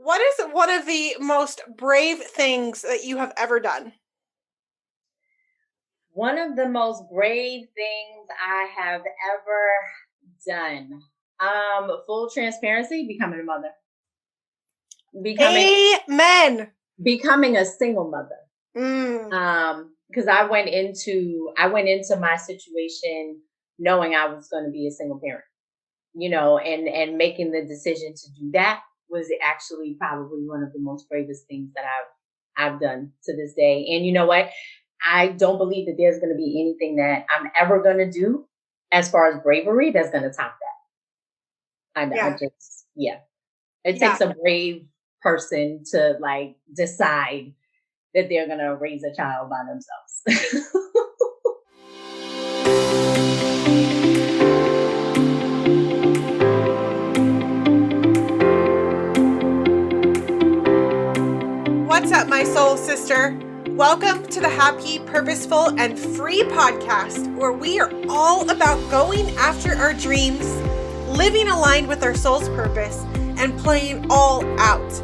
What is one of the most brave things that you have ever done? One of the most brave things I have ever done. Full transparency, becoming a mother. Becoming Amen. becoming a single mother. Mm, Because I went into my situation knowing I was going to be a single parent, and making the decision to do that was actually probably one of the most bravest things that I've done to this day. And you know what? I don't believe that there's going to be anything that I'm ever going to do as far as bravery that's going to top that. I yeah. just, yeah, it Yeah. takes a brave person to like decide that they're going to raise a child by themselves. What's up, my soul sister? Welcome to the Happy, Purposeful, and Free podcast, where we are all about going after our dreams, living aligned with our soul's purpose, and playing all out.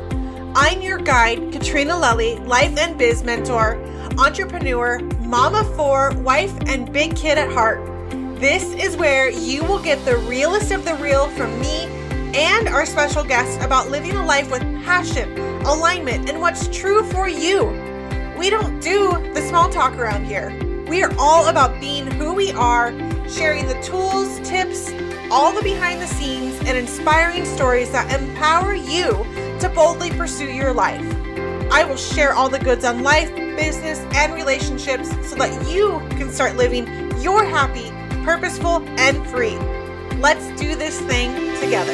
I'm your guide, Katrina Lelly, life and biz mentor, entrepreneur, mama four, wife, and big kid at heart. This is where you will get the realest of the real from me and our special guests about living a life with passion, alignment, and what's true for you. We don't do the small talk around here. We are all about being who we are, sharing the tools, tips, all the behind the scenes, and inspiring stories that empower you to boldly pursue your life. I will share all the goods on life, business, and relationships so that you can start living your happy, purposeful, and free. Let's do this thing together.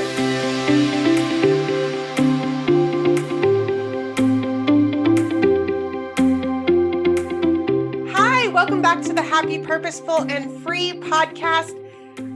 Hi, welcome back to the Happy, Purposeful, and Free podcast.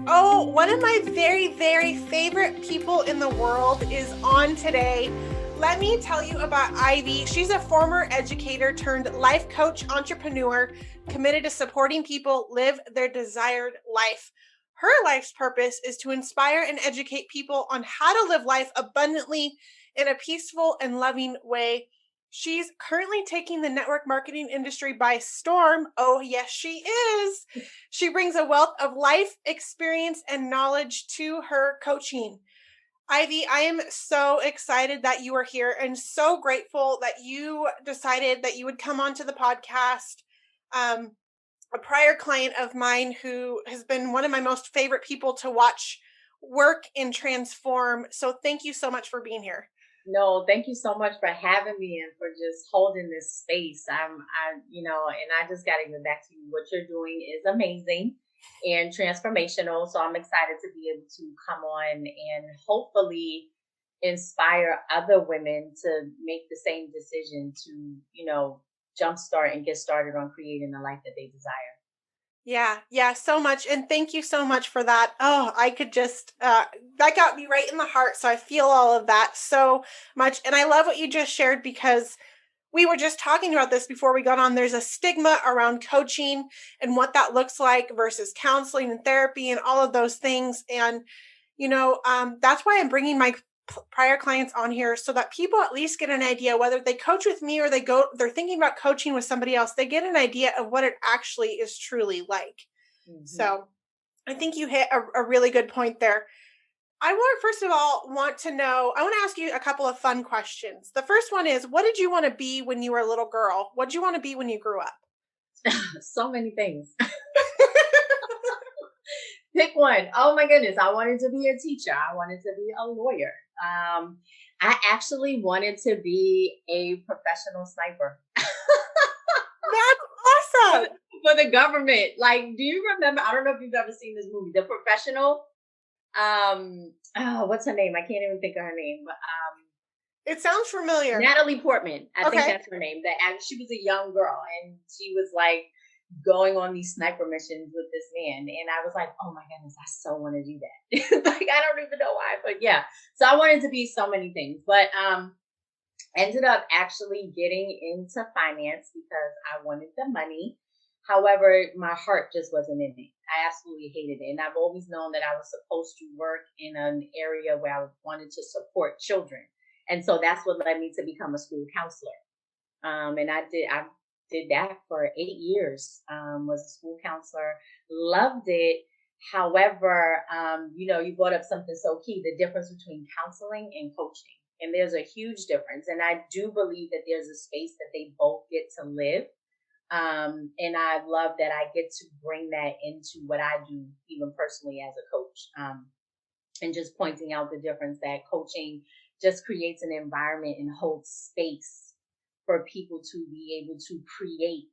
Oh, one of my very, very favorite people in the world is on today. Let me tell you about Ivy. She's a former educator turned life coach entrepreneur committed to supporting people live their desired life. Her life's purpose is to inspire and educate people on how to live life abundantly in a peaceful and loving way. She's currently taking the network marketing industry by storm. Oh, yes, she is. She brings a wealth of life experience and knowledge to her coaching. Ivy, I am so excited that you are here and so grateful that you decided that you would come onto the podcast. A prior client of mine who has been one of my most favorite people to watch work and transform. So thank you so much for being here. No, thank you so much for having me and for just holding this space. And I just got to get back to you. What you're doing is amazing and transformational. So I'm excited to be able to come on and hopefully inspire other women to make the same decision to, jumpstart and get started on creating the life that they desire. Yeah, so much. And thank you so much for that. Oh, I could just, that got me right in the heart. So I feel all of that so much. And I love what you just shared because we were just talking about this before we got on. There's a stigma around coaching and what that looks like versus counseling and therapy and all of those things. And, that's why I'm bringing my prior clients on here so that people at least get an idea whether they coach with me or they're thinking about coaching with somebody else, they get an idea of what it actually is truly like. Mm-hmm. So I think you hit a really good point there. I want to ask you a couple of fun questions. The first one is, what did you want to be when you were a little girl? What did you want to be when you grew up? So many things. Pick one. Oh my goodness. I wanted to be a teacher. I wanted to be a lawyer. I actually wanted to be a professional sniper. That's awesome. For the government. Like, do you remember? I don't know if you've ever seen this movie, The Professional. What's her name? I can't even think of her name. But it sounds familiar. Natalie Portman. I think that's her name. She was a young girl and she was like going on these sniper missions with this man. And I was like, oh my goodness, I so want to do that. Like, I don't even know why, but yeah. So I wanted to be so many things, but ended up actually getting into finance because I wanted the money. However, my heart just wasn't in it. I absolutely hated it. And I've always known that I was supposed to work in an area where I wanted to support children. And so that's what led me to become a school counselor. And I did that for 8 years, was a school counselor, loved it. However, you brought up something so key, the difference between counseling and coaching. And there's a huge difference. And I do believe that there's a space that they both get to live. And I love that I get to bring that into what I do, even personally as a coach. And just pointing out the difference that coaching just creates an environment and holds space for people to be able to create,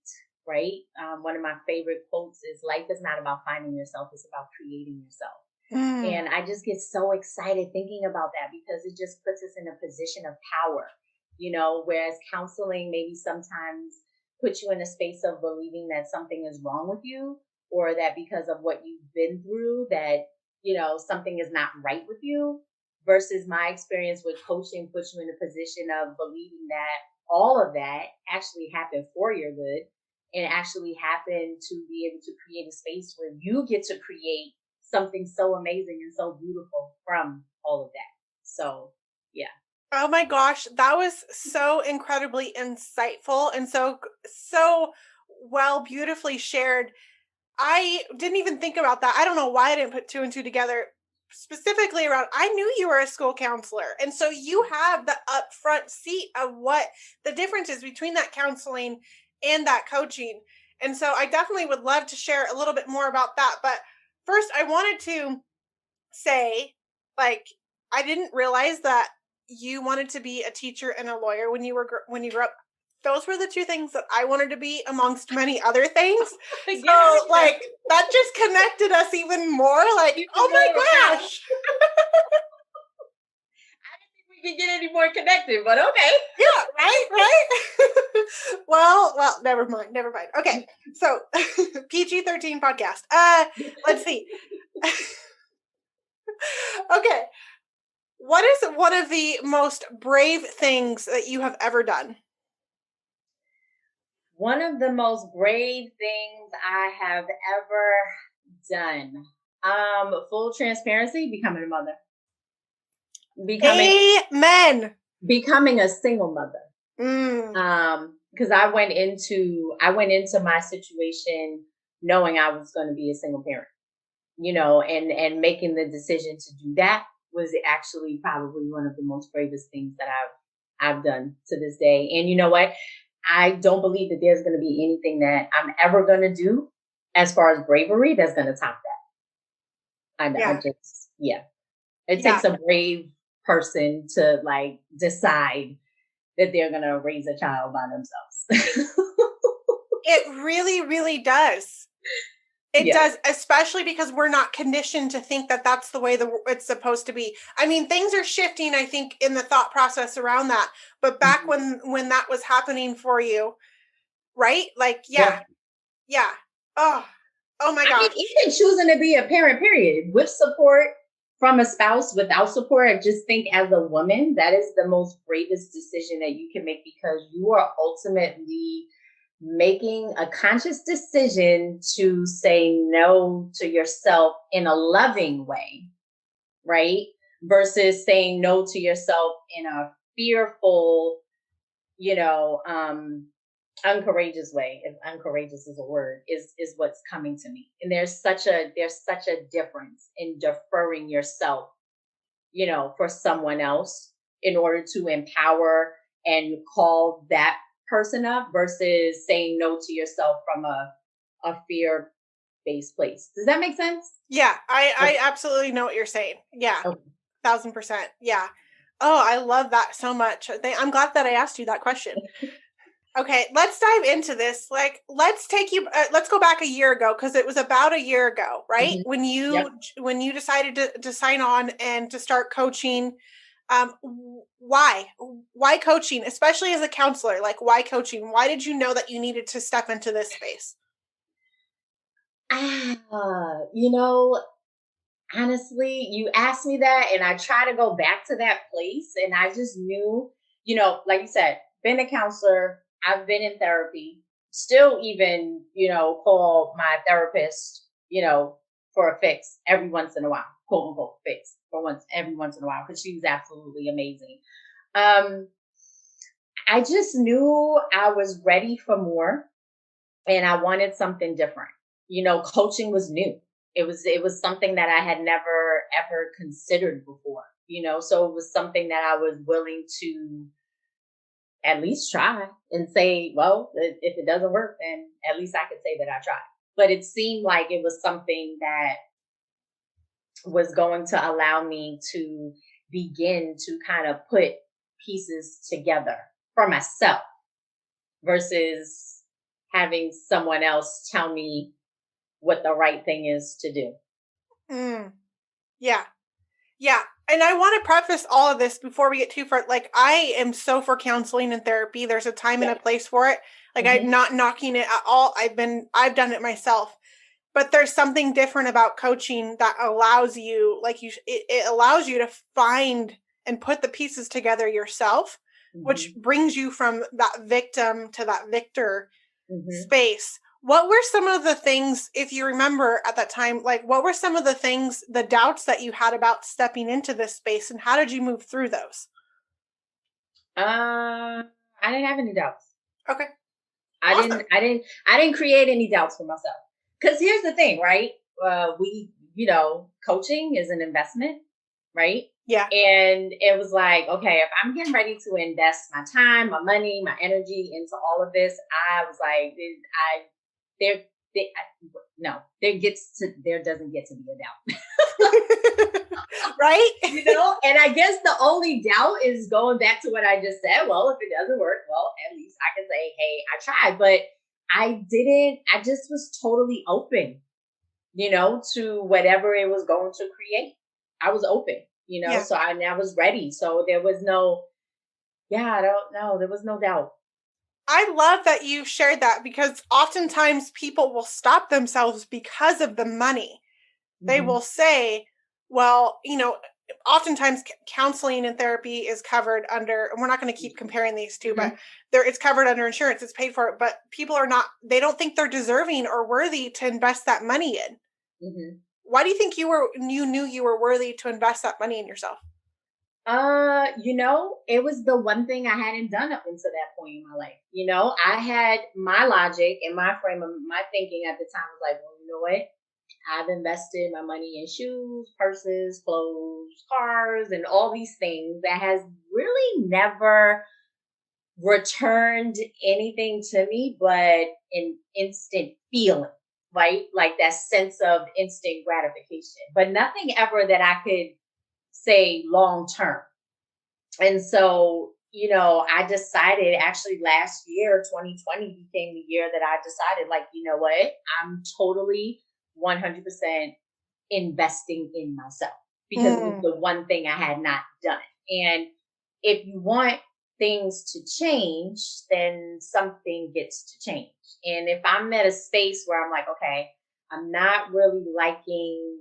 right? One of my favorite quotes is, life is not about finding yourself, it's about creating yourself. And I just get so excited thinking about that, because it just puts us in a position of power, whereas counseling maybe sometimes puts you in a space of believing that something is wrong with you, or that because of what you've been through that, something is not right with you, versus my experience with coaching puts you in a position of believing that all of that actually happened for your good, and actually happened to be able to create a space where you get to create something so amazing and so beautiful from all of that. So, yeah. Oh my gosh, that was so incredibly insightful and so well, beautifully shared. I didn't even think about that. I don't know why I didn't put two and two together, specifically around, I knew you were a school counselor. And so you have the upfront seat of what the difference is between that counseling and that coaching. And so I definitely would love to share a little bit more about that. But first, I wanted to say, like, I didn't realize that you wanted to be a teacher and a lawyer when you grew up. Those were the two things that I wanted to be, amongst many other things. So, like, that just connected us even more. Like, oh my gosh. I didn't think we could get any more connected, but okay. Yeah, right. Well, never mind. Okay, so PG-13 podcast. Let's see. Okay. What is one of the most brave things that you have ever done? One of the most brave things I have ever done. Full transparency, becoming a mother. Amen. Becoming a single mother. Because I went into my situation knowing I was going to be a single parent, and making the decision to do that was actually probably one of the most bravest things that I've done to this day. And you know what? I don't believe that there's going to be anything that I'm ever going to do as far as bravery that's going to top that. It takes a brave person to like decide that they're going to raise a child by themselves. It really, really does. It does, especially because we're not conditioned to think that that's the way it's supposed to be. I mean, things are shifting, I think, in the thought process around that. But back when that was happening for you, right? Like, yeah. Oh my gosh. I mean, even choosing to be a parent, period, with support from a spouse, without support, I just think as a woman, that is the most bravest decision that you can make, because you are ultimately making a conscious decision to say no to yourself in a loving way, right? Versus saying no to yourself in a fearful, uncourageous way, if uncourageous is a word, is what's coming to me. And there's such a difference in deferring yourself, for someone else in order to empower and call that person up, versus saying no to yourself from a fear-based place. Does that make sense? Yeah, I absolutely know what you're saying. Yeah, 1,000%. Yeah. Oh, I love that so much. I'm glad that I asked you that question. Okay, let's dive into this. Like, let's go back a year ago, because it was about a year ago, right? Mm-hmm. When you decided to sign on and to start coaching. Why coaching, especially as a counselor? Like, why coaching? Why did you know that you needed to step into this space? Honestly, you asked me that, and I try to go back to that place, and I just knew, like you said, been a counselor, I've been in therapy, still even, call my therapist, for a fix every once in a while, quote unquote fix every once in a while, because she's absolutely amazing. Um, I just knew I was ready for more and I wanted something different. Coaching was new. It was something that I had never ever considered before, so it was something that I was willing to at least try and say, well, if it doesn't work, then at least I could say that I tried. But it seemed like it was something that was going to allow me to begin to kind of put pieces together for myself versus having someone else tell me what the right thing is to do. Yeah. Yeah. And I want to preface all of this before we get too far. Like, I am so for counseling and therapy. There's a time and a place for it. Like, I'm not knocking it at all. I've done it myself. But there's something different about coaching that allows you, it allows you to find and put the pieces together yourself, which brings you from that victim to that victor space. What were some of the things, if you remember at that time, like what were some of the things, the doubts that you had about stepping into this space, and how did you move through those? I didn't have any doubts. Okay. Awesome. I didn't create any doubts for myself. Because here's the thing, right? Coaching is an investment, right? Yeah. And it was like, okay, if I'm getting ready to invest my time, my money, my energy into all of this, I was like, there doesn't get to be a doubt. Right? And I guess the only doubt is going back to what I just said. Well, if it doesn't work, well, at least I can say, hey, I tried. But I just was totally open, to whatever it was going to create. I was open, so I was ready. So there was there was no doubt. I love that you shared that, because oftentimes people will stop themselves because of the money. They will say, well, oftentimes counseling and therapy is covered under, and we're not going to keep comparing these two, but it's covered under insurance. It's paid for it, but people they don't think they're deserving or worthy to invest that money in. Why do you think you knew you were worthy to invest that money in yourself? It was the one thing I hadn't done up until that point in my life. I had my logic and my frame of my thinking at the time was like, well, you know what? I've invested my money in shoes, purses, clothes, cars, and all these things that has really never returned anything to me but an instant feeling, right? Like that sense of instant gratification, but nothing ever that I could say long term. And so, I decided actually last year, 2020 became the year that I decided, like, you know what? I'm totally 100% investing in myself because it was the one thing I had not done. And if you want things to change, then something gets to change. And if I'm at a space where I'm like, okay, I'm not really liking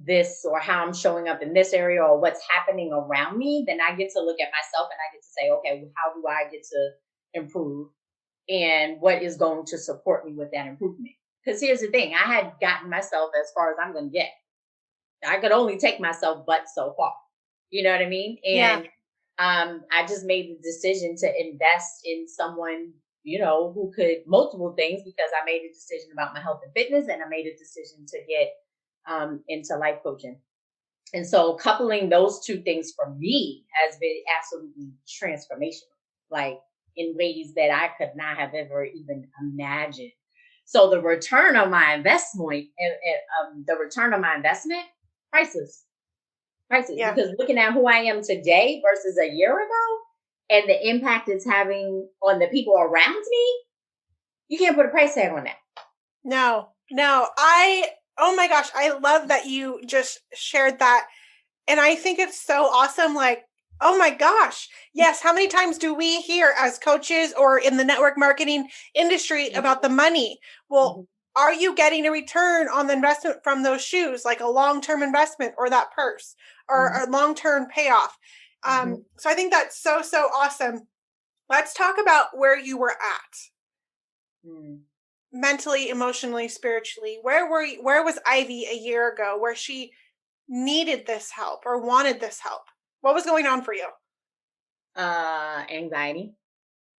this or how I'm showing up in this area or what's happening around me, then I get to look at myself and I get to say, okay, well, how do I get to improve and what is going to support me with that improvement? Because here's the thing, I had gotten myself as far as I'm going to get. I could only take myself but so far. You know what I mean? And I just made the decision to invest in someone, who could multiple things, because I made a decision about my health and fitness and I made a decision to get into life coaching. And so coupling those two things for me has been absolutely transformational, like in ways that I could not have ever even imagined. So the return on my investment, priceless. Yeah. Because looking at who I am today versus a year ago and the impact it's having on the people around me, you can't put a price tag on that. No. Oh my gosh, I love that you just shared that. And I think it's so awesome. Like, oh my gosh. Yes. How many times do we hear as coaches or in the network marketing industry about the money? Well, are you getting a return on the investment from those shoes, like a long-term investment or that purse or a long-term payoff? So I think that's so, so awesome. Let's talk about where you were at. Mentally, emotionally, spiritually. Where was Ivy a year ago where she needed this help or wanted this help? What was going on for you? Anxiety,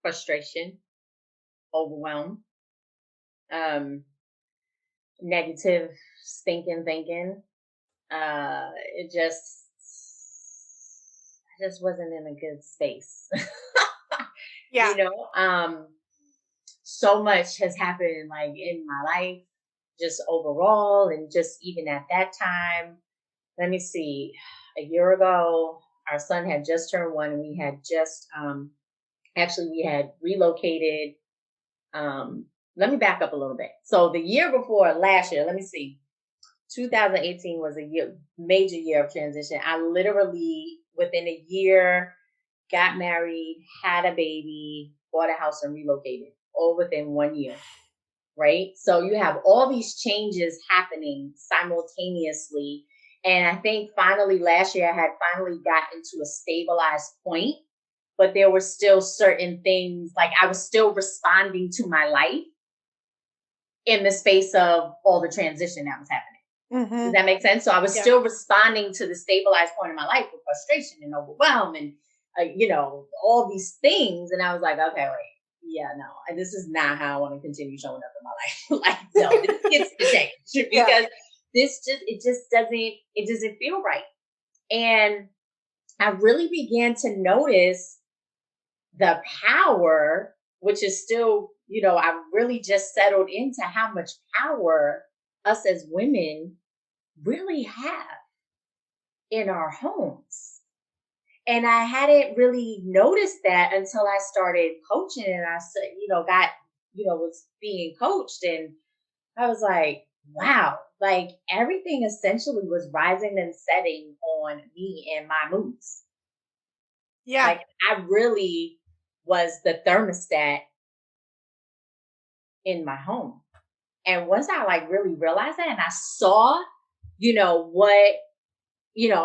frustration, overwhelm, um, negative stinking thinking. It just, I just wasn't in a good space. Yeah. So much has happened like in my life, just overall, and just even at that time. Let me see, a year ago, our son had just turned 1, and we had just, actually, we had relocated. Let me back up a little bit. So the year before last year, let me see, 2018 was a major year of transition. I literally, within a year, got married, had a baby, bought a house, and relocated all within 1 year. Right? So you have all these changes happening simultaneously. And I think finally last year I had finally gotten to a stabilized point, but there were still certain things, like I was still responding to my life in the space of all the transition that was happening. Mm-hmm. Does that make sense? So I was still responding to the stabilized point in my life with frustration and overwhelm and, all these things. And I was like, okay, wait. Yeah, no, this is not how I want to continue showing up in my life. Like, no, this gets to change because it doesn't feel right. And I really began to notice the power, which is still, I really just settled into how much power us as women really have in our homes. And I hadn't really noticed that until I started coaching, and I said, was being coached, and I was like, wow, like everything essentially was rising and setting on me and my moods. Yeah. Like I really was the thermostat in my home. And once I like really realized that, and I saw,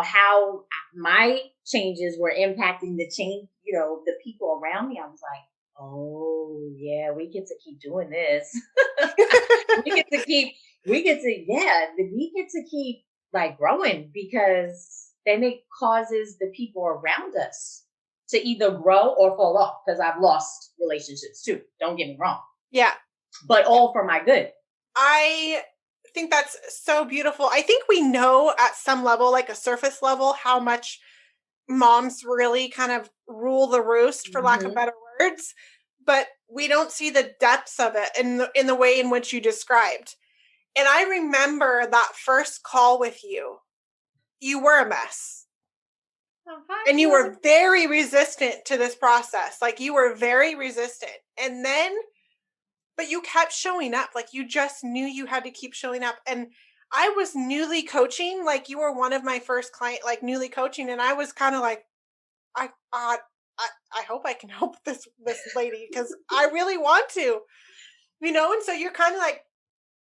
how my changes were impacting the change, the people around me, I was like, oh yeah, we get to keep doing this. we get to keep like growing, because then it causes the people around us to either grow or fall off, because I've lost relationships too. Don't get me wrong. Yeah. But all for my good. I think that's so beautiful. I think we know at some level, like a surface level, how much moms really kind of rule the roost, for lack of better words, but we don't see the depths of it in the way in which you described. And I remember that first call with you. You were a mess. And you were very resistant to this process. Like you were very resistant. And then, but you kept showing up. Like you just knew you had to keep showing up. And I was newly coaching. Like you were one of my first client, like newly coaching. And I was kind of like, I hope I can help this lady, because I really want to, and so you're kind of like,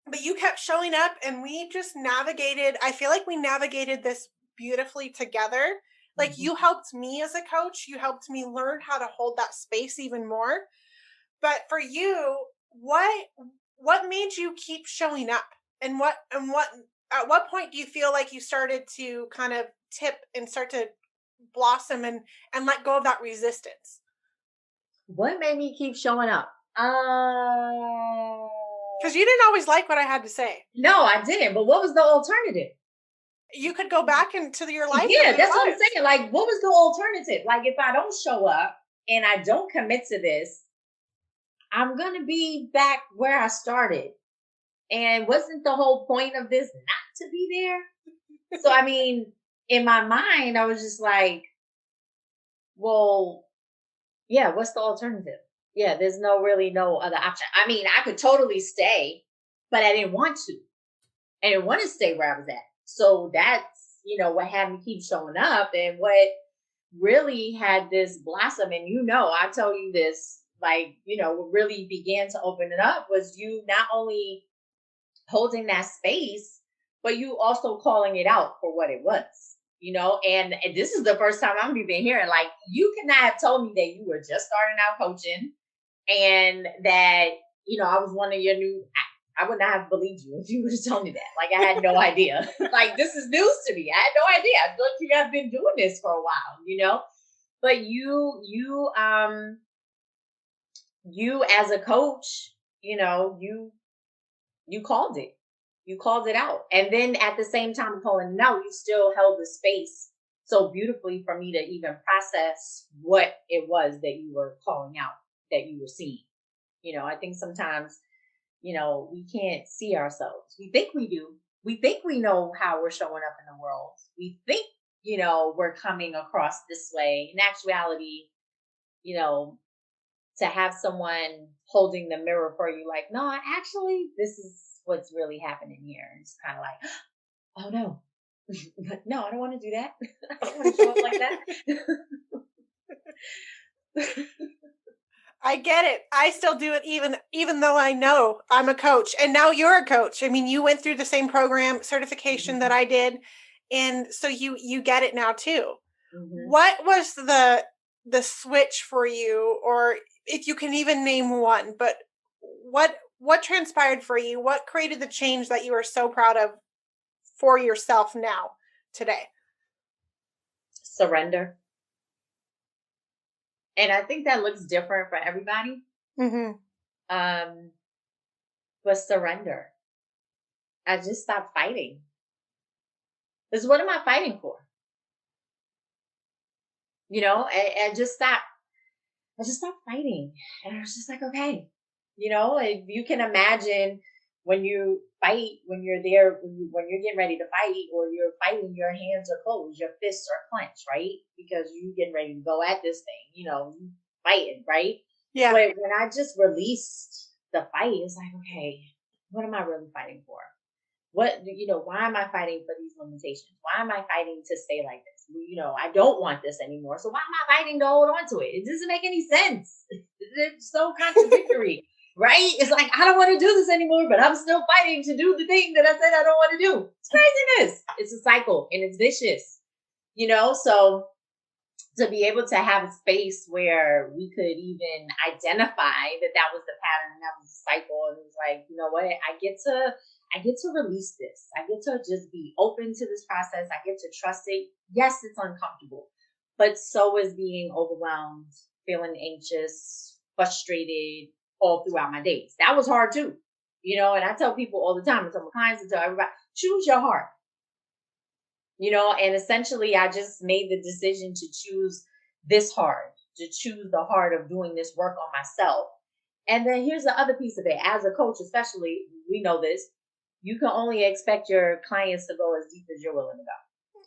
but you kept showing up, and we just navigated. I feel like we navigated this beautifully together. Like you helped me as a coach. You helped me learn how to hold that space even more. But for you, what made you keep showing up? And at what point do you feel like you started to kind of tip and start to blossom and let go of that resistance? What made me keep showing up? Because you didn't always like what I had to say. No, I didn't. But what was the alternative? You could go back into your life. Yeah, that's what I'm saying. Like, what was the alternative? Like, if I don't show up and I don't commit to this, I'm going to be back where I started. And wasn't the whole point of this not to be there? So, I mean, in my mind, I was just like, well, yeah, what's the alternative? Yeah, there's no other option. I mean, I could totally stay, but I didn't want to. I didn't want to stay where I was at. So that's, what had me keep showing up, and what really had this blossom. And, I tell you this, like, what really began to open it up was you not only holding that space, but you also calling it out for what it was, and this is the first time I'm even hearing, like, you cannot have told me that you were just starting out coaching and that, I was one of your new, I would not have believed you if you would have told me that. Like, I had no idea. Like, this is news to me. I had no idea. I thought you guys been doing this for a while, But you as a coach, you called it. You called it out. And then at the same time calling it out, you still held the space so beautifully for me to even process what it was that you were calling out, that you were seeing. I think sometimes, we can't see ourselves. We think we do. We think we know how we're showing up in the world. We think, we're coming across this way. In actuality, you know, to have someone holding the mirror for you, like, no, actually, this is what's really happening here. And it's kind of like, oh no, no, I don't want to do that. I don't want to show up like that. I get it. I still do it even though I know I'm a coach. And now you're a coach. I mean, you went through the same program certification that I did. And so you get it now too. Mm-hmm. What was the switch for you, or if you can even name one, but what transpired for you? What created the change that you are so proud of for yourself now today? Surrender. And I think that looks different for everybody. Mm-hmm. But surrender. I just stopped fighting. Because what am I fighting for? I just stopped fighting. And I was just like, okay. If you can imagine when you fight, when you're there, when you're getting ready to fight, or you're fighting, your hands are closed, your fists are clenched, right? Because you're getting ready to go at this thing, you fighting, right? Yeah. But when I just released the fight, it's like, okay, what am I really fighting for? What, why am I fighting for these limitations? Why am I fighting to stay like this? I don't want this anymore. So why am I fighting to hold on to it? It doesn't make any sense. It's so contradictory. Right? It's like, I don't want to do this anymore, but I'm still fighting to do the thing that I said I don't want to do. It's craziness. It's a cycle and it's vicious, so to be able to have a space where we could even identify that was the pattern and that was the cycle. And it was like, you know what? I get to release this. I get to just be open to this process. I get to trust it. Yes, it's uncomfortable, but so is being overwhelmed, feeling anxious, frustrated, all throughout my days. That was hard too, and I tell people all the time, I tell my clients, I tell everybody, choose your heart, and essentially I just made the decision to choose this heart, to choose the heart of doing this work on myself. And then here's the other piece of it. As a coach, especially, we know this, you can only expect your clients to go as deep as you're willing to go.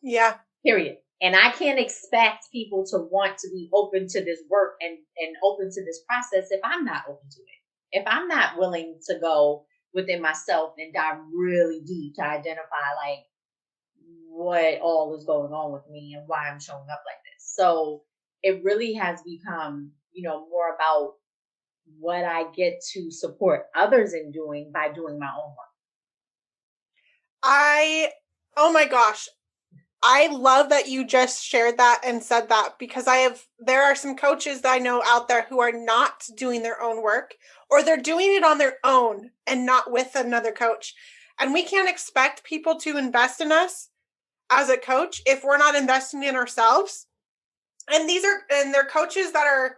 Yeah. Period. And I can't expect people to want to be open to this work and open to this process if I'm not open to it. If I'm not willing to go within myself and dive really deep to identify like what all is going on with me and why I'm showing up like this. So it really has become, more about what I get to support others in doing by doing my own work. Oh my gosh. I love that you just shared that and said that, because there are some coaches that I know out there who are not doing their own work, or they're doing it on their own and not with another coach. And we can't expect people to invest in us as a coach if we're not investing in ourselves. And they're coaches that are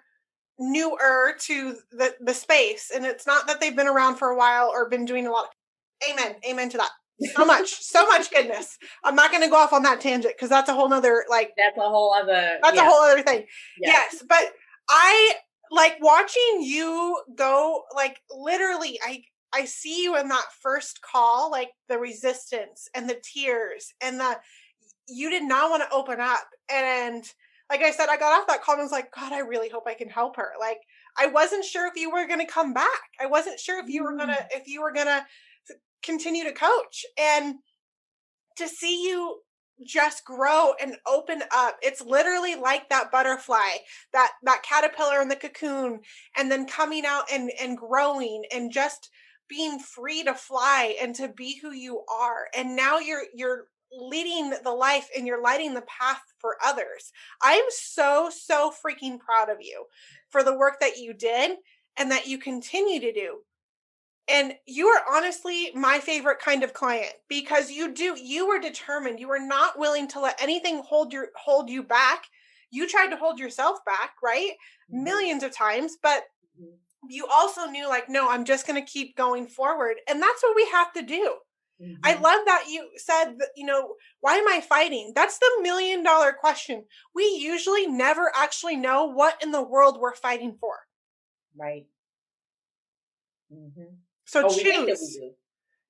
newer to the space. And it's not that they've been around for a while or been doing a lot. Amen to that. So much goodness. I'm not going to go off on that tangent because that's a whole nother, that's a whole other thing. Yes. But I like watching you go, like, literally, I see you in that first call, like the resistance and the tears and you did not want to open up. And like I said, I got off that call and was like, God, I really hope I can help her. Like, I wasn't sure if you were going to come back. I wasn't sure if you were going to continue to coach, and to see you just grow and open up. It's literally like that butterfly, that caterpillar in the cocoon, and then coming out and growing and just being free to fly and to be who you are. And now you're leading the life and you're lighting the path for others. I'm so freaking proud of you for the work that you did and that you continue to do. And you are honestly my favorite kind of client, because you were determined. You were not willing to let anything hold you back. You tried to hold yourself back, right? Mm-hmm. Millions of times, but you also knew like, no, I'm just going to keep going forward. And that's what we have to do. Mm-hmm. I love that you said that, you know, why am I fighting? That's the $1 million question. We usually never actually know what in the world we're fighting for. Right. Mm-hmm. So choose. We think that we do.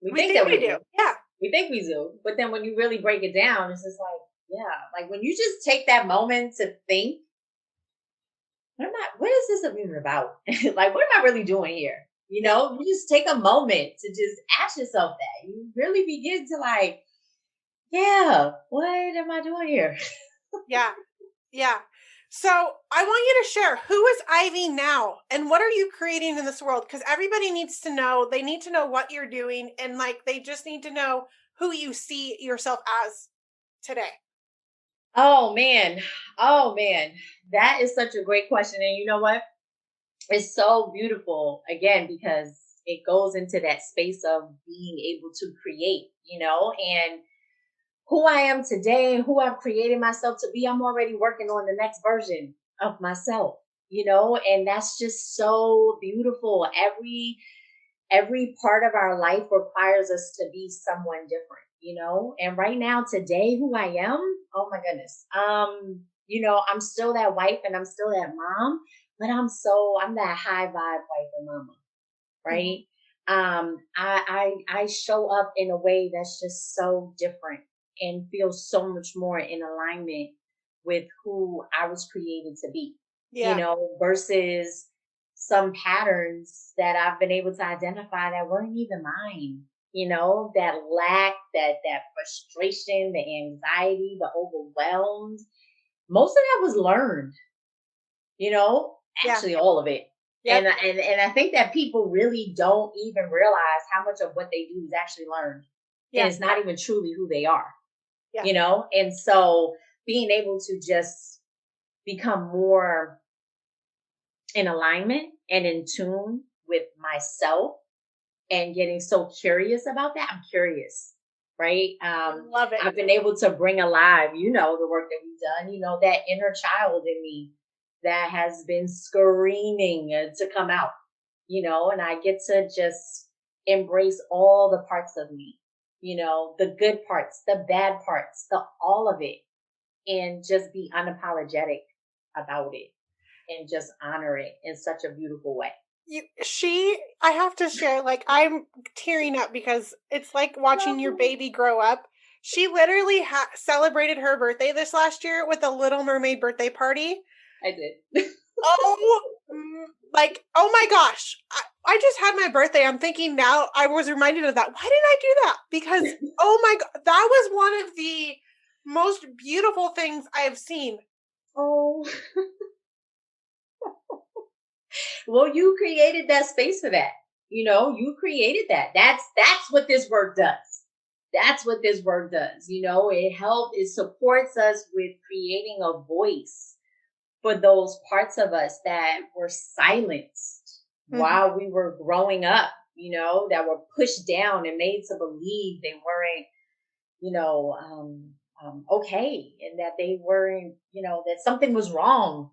We think that we do. Yeah. We think we do. But then when you really break it down, it's just like, yeah, like when you just take that moment to think, what is this even about? Like, what am I really doing here? You know, you just take a moment to just ask yourself that. You really begin to like, yeah, what am I doing here? Yeah. Yeah. So I want you to share, who is Ivey now and what are you creating in this world? Because everybody needs to know, they need to know what you're doing, and like they just need to know who you see yourself as today. Oh man. That is such a great question. And you know what? It's so beautiful again, because it goes into that space of being able to create, you know, and who I am today and who I've created myself to be. I'm already working on the next version of myself, you know, and that's just so beautiful. Every part of our life requires us to be someone different, you know, and right now, today, who I am, oh my goodness. You know, I'm still that wife and I'm still that mom, but I'm that high vibe wife and mama, right? Mm-hmm. I show up in a way that's just so different and feels so much more in alignment with who I was created to be, you know, versus some patterns that I've been able to identify that weren't even mine, you know, that lack, that frustration, the anxiety, the overwhelmed. Most of that was learned, you know, actually all of it. Yep. And I think that people really don't even realize how much of what they do is actually learned. And it's not even truly who they are, you know? And so being able to just become more in alignment and in tune with myself and getting so curious about that. I'm curious, right? Love it. I've been able to bring alive, you know, the work that we've done, you know, that inner child in me that has been screaming to come out, you know, and I get to just embrace all the parts of me, you know, the good parts, the bad parts, all of it, and just be unapologetic about it and just honor it in such a beautiful way. I have to share, like, I'm tearing up because it's like watching your baby grow up. She literally celebrated her birthday this last year with a Little Mermaid birthday party. I did. Oh my gosh. I just had my birthday. I'm thinking now, I was reminded of that. Why did I do that? Because, oh my God, that was one of the most beautiful things I have seen. Oh. Well, you created that space for that. You know, you created that. That's what this work does. That's what this work does. You know, it supports us with creating a voice for those parts of us that were silenced while we were growing up, you know, that were pushed down and made to believe they weren't, you know, okay. And that they weren't, you know, that something was wrong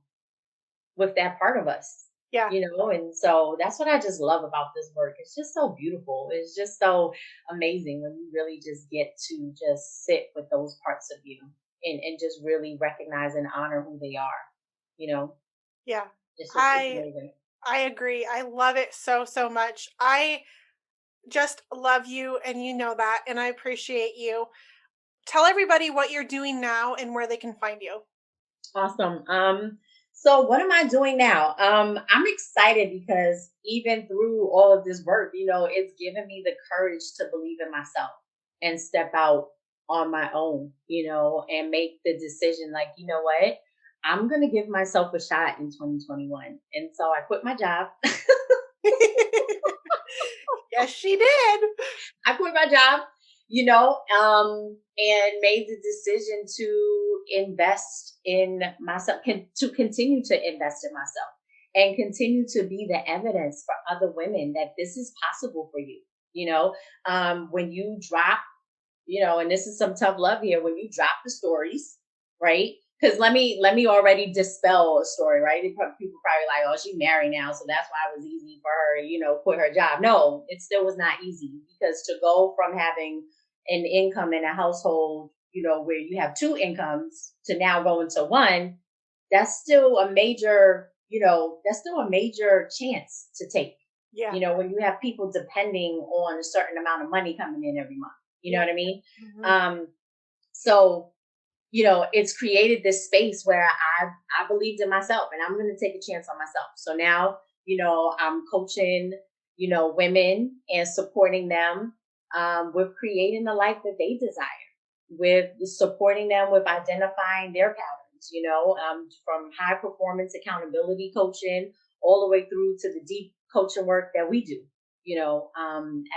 with that part of us. Yeah. You know, and so that's what I just love about this work. It's just so beautiful. It's just so amazing when you really just get to just sit with those parts of you and just really recognize and honor who they are, you know? Yeah. I agree. I love it so, so much. I just love you, and you know that, and I appreciate you. Tell everybody what you're doing now and where they can find you. Awesome. So what am I doing now? I'm excited because even through all of this work, you know, it's given me the courage to believe in myself and step out on my own, you know, and make the decision like, you know what, I'm going to give myself a shot in 2021. And so I quit my job. Yes, she did. I quit my job, you know, and made the decision to invest in myself, to continue to invest in myself and continue to be the evidence for other women that this is possible for you. You know, when you drop, you know, and this is some tough love here, when you drop the stories, right? Because let me already dispel a story, right? People probably like, oh, she's married now, so that's why it was easy for her, quit her job. No, it still was not easy, because to go from having an income in a household, where you have two incomes, to now go into one, that's still a major, chance to take. Yeah. When you have people depending on a certain amount of money coming in every month. You know what I mean? Mm-hmm. So it's created this space where I believed in myself, and I'm going to take a chance on myself. So now, I'm coaching, women and supporting them with creating the life that they desire, with supporting them with identifying their patterns, from high performance accountability coaching all the way through to the deep coaching work that we do,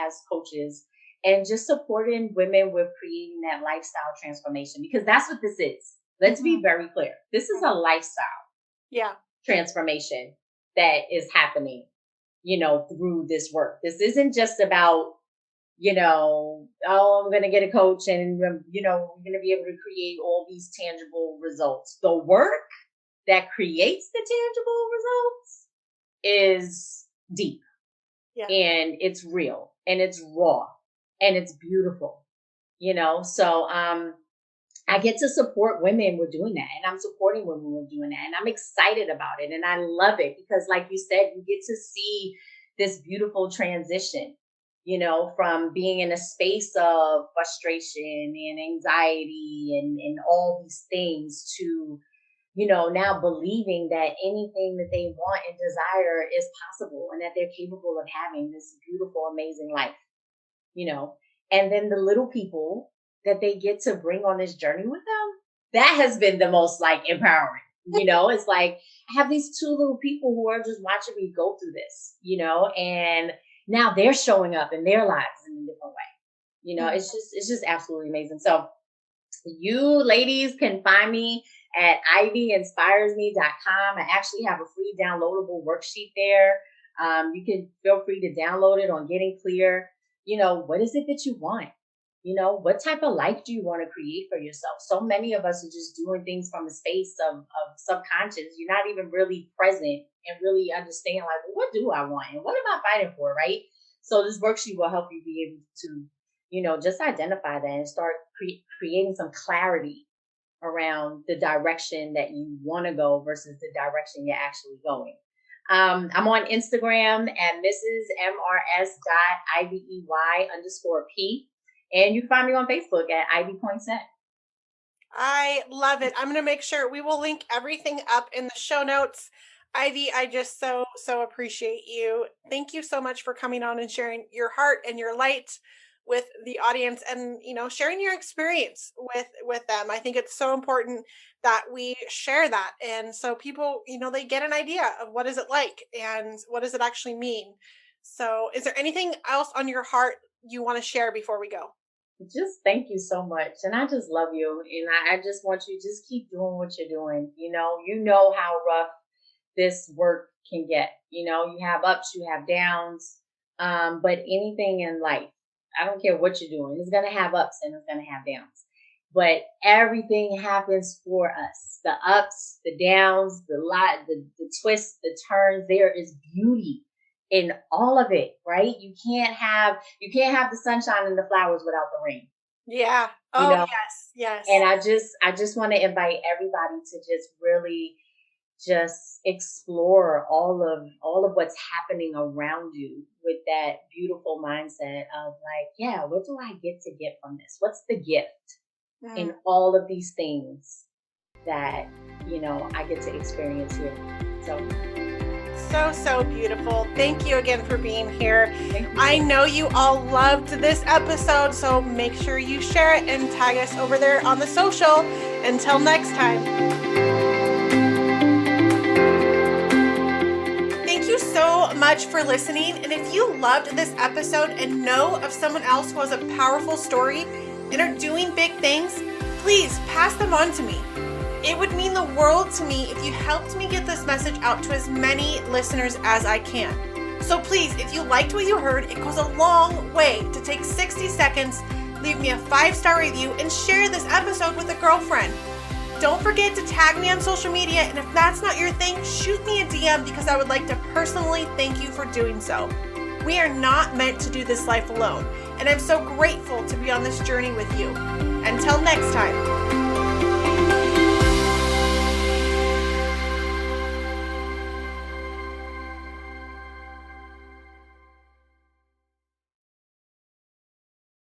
as coaches. And just supporting women with creating that lifestyle transformation, because that's what this is. Let's be very clear. This is a lifestyle transformation that is happening, through this work. This isn't just about, oh, I'm going to get a coach and, we're going to be able to create all these tangible results. The work that creates the tangible results is deep, and it's real, and it's raw. And it's beautiful, so I get to support women with doing that, and I'm supporting women with doing that, and I'm excited about it, and I love it, because like you said, you get to see this beautiful transition, from being in a space of frustration and anxiety and all these things to, now believing that anything that they want and desire is possible, and that they're capable of having this beautiful, amazing life. And then the little people that they get to bring on this journey with them, that has been the most empowering. It's like, I have these two little people who are just watching me go through this, and now they're showing up in their lives in a different way. It's just absolutely amazing. So you ladies can find me at ivyinspiresme.com. I actually have a free downloadable worksheet there. You can feel free to download it on Getting Clear. What is it that you want? What type of life do you want to create for yourself? So many of us are just doing things from a space of subconscious. You're not even really present and really understand, well, what do I want? And what am I fighting for, right? So this worksheet will help you be able to, just identify that and start creating some clarity around the direction that you want to go versus the direction you're actually going. I'm on Instagram at mrs.mrs.ivey_p. And you can find me on Facebook at Ivey Poinsette. I love it. I'm going to make sure we will link everything up in the show notes. Ivy, I just so appreciate you. Thank you so much for coming on and sharing your heart and your light with the audience, and sharing your experience with them. I think it's so important that we share that, and so people they get an idea of what is it like and what does it actually mean. So is there anything else on your heart you want to share before we go? Just thank you so much, and I just love you, and I just want you to just keep doing what you're doing. You know how rough this work can get. You have ups, you have downs, but anything in life, I don't care what you're doing, it's going to have ups and it's going to have downs. But everything happens for us. The ups, the downs, the twists, the turns. There is beauty in all of it, right? You can't have the sunshine and the flowers without the rain. Yeah. Oh, yes. And I just want to invite everybody to just really just explore all of what's happening around you with that beautiful mindset of what do I get from this? What's the gift in all of these things that, I get to experience here. So beautiful. Thank you again for being here. I know you all loved this episode, so make sure you share it and tag us over there on the social. Until next time. Thank you so much for listening. And if you loved this episode and know of someone else who has a powerful story and are doing big things, please pass them on to me. It would mean the world to me if you helped me get this message out to as many listeners as I can. So please, if you liked what you heard, it goes a long way to take 60 seconds, leave me a 5-star review, and share this episode with a girlfriend. Don't forget to tag me on social media, and if that's not your thing, shoot me a DM because I would like to personally thank you for doing so. We are not meant to do this life alone, and I'm so grateful to be on this journey with you. Until next time.